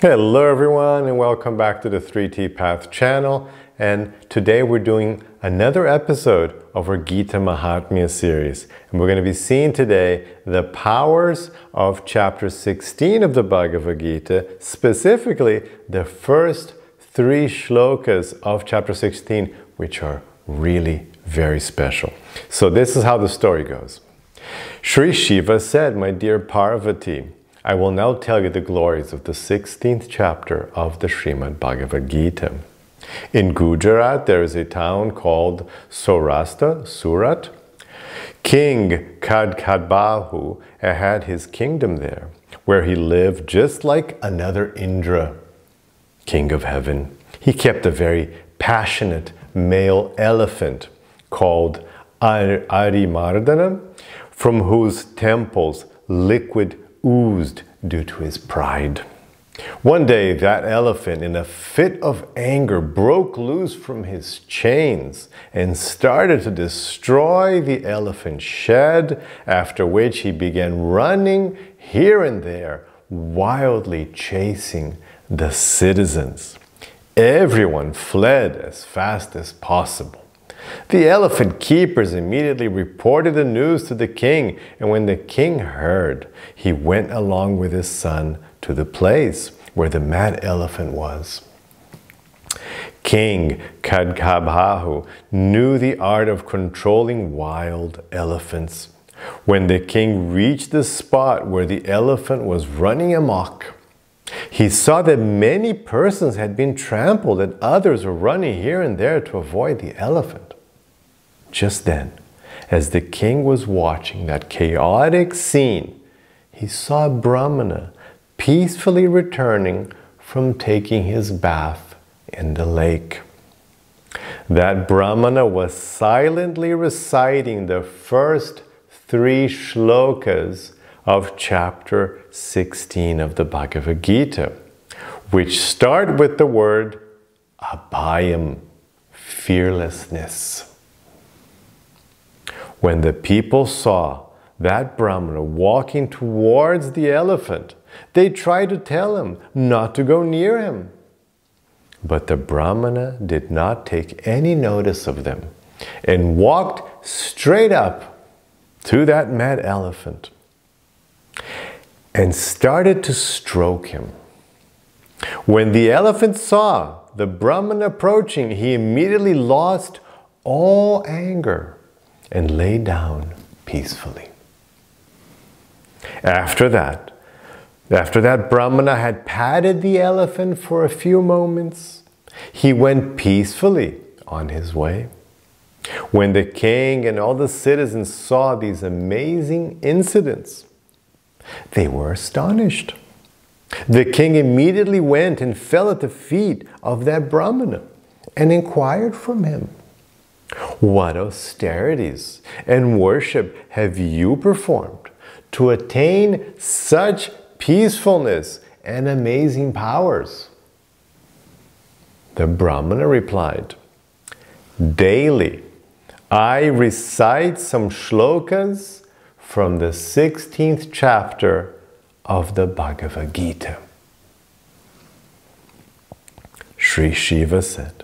Hello everyone and welcome back to the 3T Path channel, and today we're doing another episode of our Gita Mahatmya series, and we're going to be seeing today the powers of chapter 16 of the Bhagavad Gita, specifically the first 3 shlokas of chapter 16, which are really very special. So this is how the story goes. Sri Shiva said, "My dear Parvati, I will now tell you the glories of the 16th chapter of the Srimad Bhagavad Gita. In Gujarat, there is a town called Surat. King Kadkadbahu had his kingdom there, where he lived just like another Indra, king of heaven. He kept a very passionate male elephant called Arimardana, from whose temples liquid oozed due to his pride. One day, that elephant, in a fit of anger, broke loose from his chains and started to destroy the elephant shed, after which he began running here and there, wildly chasing the citizens. Everyone fled as fast as possible. The elephant keepers immediately reported the news to the king, and when the king heard, he went along with his son to the place where the mad elephant was. King Kadkadbahu knew the art of controlling wild elephants. When the king reached the spot where the elephant was running amok, he saw that many persons had been trampled and others were running here and there to avoid the elephant. Just then, as the king was watching that chaotic scene, he saw Brahmana peacefully returning from taking his bath in the lake. That Brahmana was silently reciting the first 3 shlokas of chapter 16 of the Bhagavad Gita, which start with the word abhayam, fearlessness. When the people saw that Brahmana walking towards the elephant, they tried to tell him not to go near him. But the Brahmana did not take any notice of them and walked straight up to that mad elephant and started to stroke him. When the elephant saw the Brahmana approaching, he immediately lost all anger and lay down peacefully. After that Brahmana had patted the elephant for a few moments, he went peacefully on his way. When the king and all the citizens saw these amazing incidents, they were astonished. The king immediately went and fell at the feet of that Brahmana and inquired from him, "What austerities and worship have you performed to attain such peacefulness and amazing powers?" The Brahmana replied, "Daily I recite some shlokas from the 16th chapter of the Bhagavad Gita." Sri Shiva said,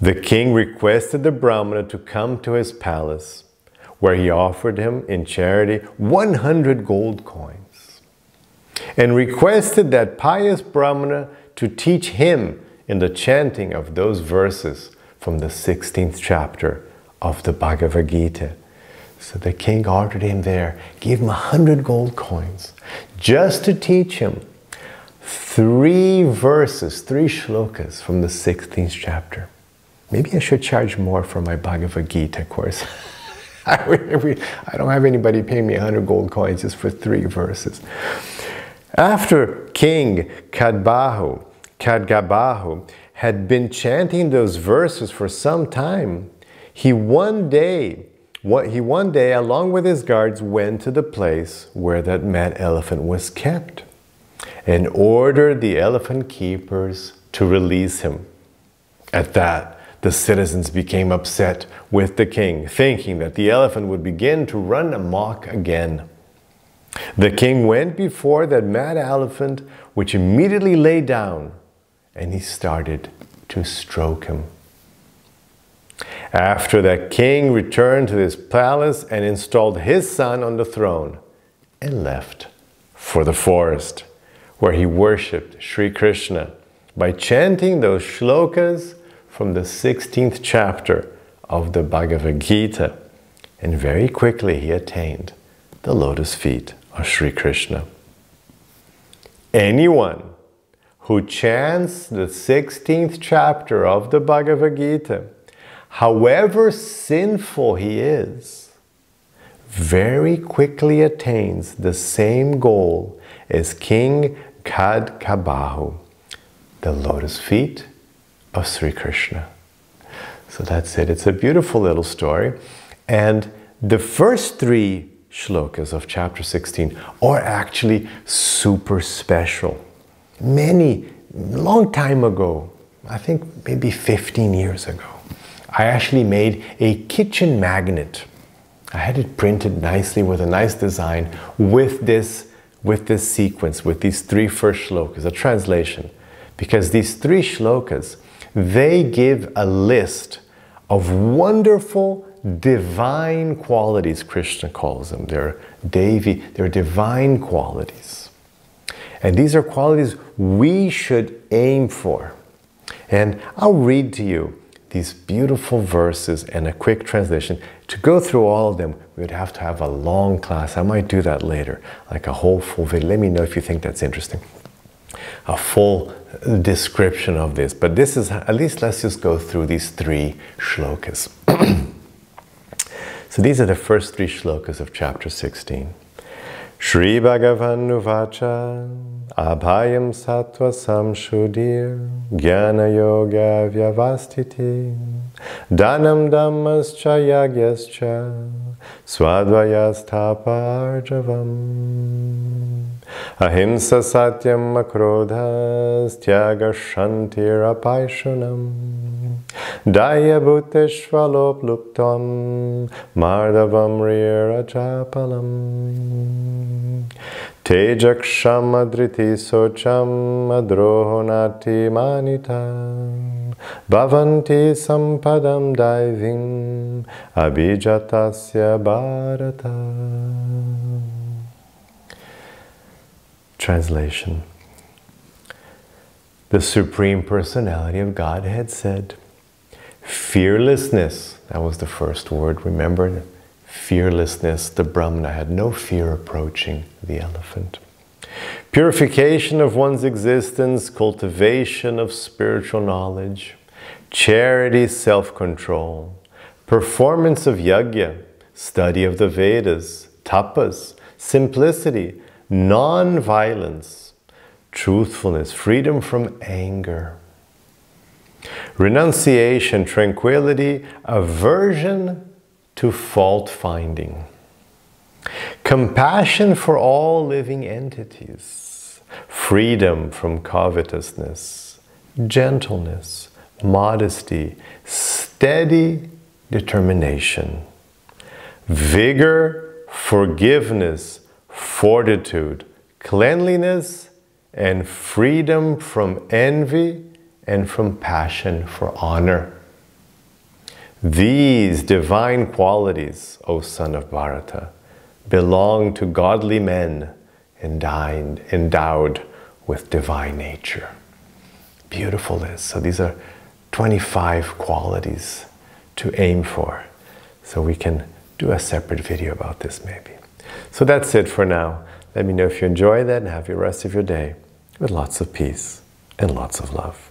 the king requested the Brahmana to come to his palace, where he offered him in charity 100 gold coins, and requested that pious Brahmana to teach him in the chanting of those verses from the 16th chapter of the Bhagavad Gita. So the king ordered him there, gave him 100 gold coins, just to teach him 3 verses, 3 shlokas from the 16th chapter. Maybe I should charge more for my Bhagavad Gita course. I don't have anybody paying me 100 gold coins just for 3 verses. After King Kadkadbahu had been chanting those verses for some time, he one day, along with his guards, went to the place where that mad elephant was kept and ordered the elephant keepers to release him. At that, the citizens became upset with the king, thinking that the elephant would begin to run amok again. The king went before that mad elephant, which immediately lay down, and he started to stroke him. After that, king returned to his palace and installed his son on the throne and left for the forest, where he worshipped Sri Krishna by chanting those shlokas from the 16th chapter of the Bhagavad Gita. And very quickly he attained the lotus feet of Sri Krishna. Anyone who chants the 16th chapter of the Bhagavad Gita, however sinful he is, very quickly attains the same goal as King Kadkabahu, the lotus feet of Sri Krishna. So that's it. It's a beautiful little story. And the first 3 shlokas of chapter 16 are actually super special. Long time ago, I think maybe 15 years ago, I actually made a kitchen magnet. I had it printed nicely with a nice design with this sequence, with these 3 first shlokas, a translation. Because these 3 shlokas, they give a list of wonderful divine qualities, Krishna calls them. They're Devi, they're divine qualities. And these are qualities we should aim for. And I'll read to you these beautiful verses and a quick translation. To go through all of them, we would have to have a long class. I might do that later, like a whole full video. Let me know if you think that's interesting. A full description of this. But this is, at least let's just go through these 3 shlokas. So these are the first 3 shlokas of chapter 16. Shri Bhagavan Uvacha Abhayam Sattva Samshudir Jnana Yoga Vyavastiti Danam Dhammascha Yagyascha Swadvayastapa Arjavam Ahimsa Satyam Akrodhas Tyaga Shantir Apaishunam Daya Bhuteshvalopluptam Mardavam Rirajapalam Tejaksham Adriti Socham Adrohonati Manitam Bhavanti Sampadam Daivim Abhijatasya Bharata. Translation. The Supreme Personality of Godhead said, fearlessness, that was the first word, remember? Fearlessness, the Brahmana had no fear approaching the elephant. Purification of one's existence, cultivation of spiritual knowledge, charity, self-control, performance of yajna, study of the Vedas, tapas, simplicity, non-violence, truthfulness, freedom from anger, renunciation, tranquility, aversion to fault-finding, compassion for all living entities, freedom from covetousness, gentleness, modesty, steady determination, vigor, forgiveness, fortitude, cleanliness, and freedom from envy and from passion for honor. These divine qualities, O son of Bharata, belong to godly men endowed with divine nature. Beautiful list. So these are 25 qualities to aim for. So we can do a separate video about this maybe. So that's it for now. Let me know if you enjoy that and have the rest of your day with lots of peace and lots of love.